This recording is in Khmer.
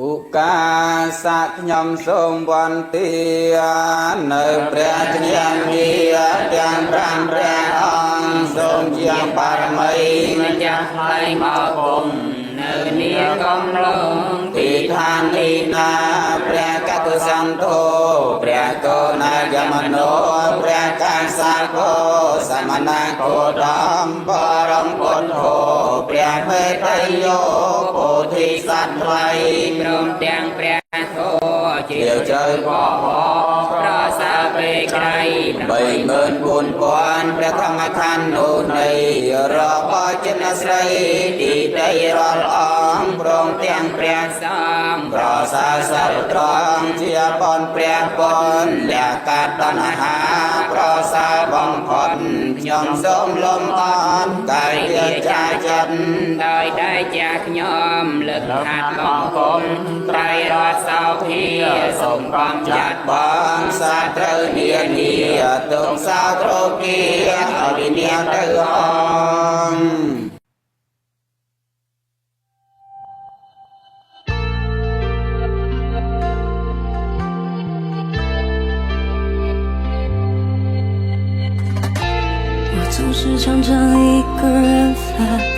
ឧកាសៈខ្ញុំសូមវន្ទានៅព្រះជ្រាមវិទាំង5ព្រះអង្គសូមជាបារមីម្ចាស់ថ្លៃមកគុំនៅនាកំឡុងទីឋាននេះណាព្រះកតុសន្ធោព្រះកោណាយមនោព្រះកាសាគោសមណាគោតមបរមពុទ្ធោព្រះមេតយោពោធិសត្វថ្លៃព្រមទាំងព្រះធោជាជើបបប្រសាពេក្រៃ34000ព្រះធម្មខណ្ឌនោះនៃរបស់ចិនស្រីទីដីរាល់អង្គព្រមទាំងព្រះសង្ឃប្រសាសរត្រង់ជាបនព្រះពនលះកាត់តណ្ហាប្រសាបំផុតខ្ញុំសូមលំអរកាយវាចាចិត្តដោយតែចាខ្ញុំលើកខាត់បង្គំត្រៃរតសោភាសូមកំចាត់បងសាត្រូវនានាទុំសោត្រោគាអវិញ្ញាទៅអង្គ我总是常常一个人发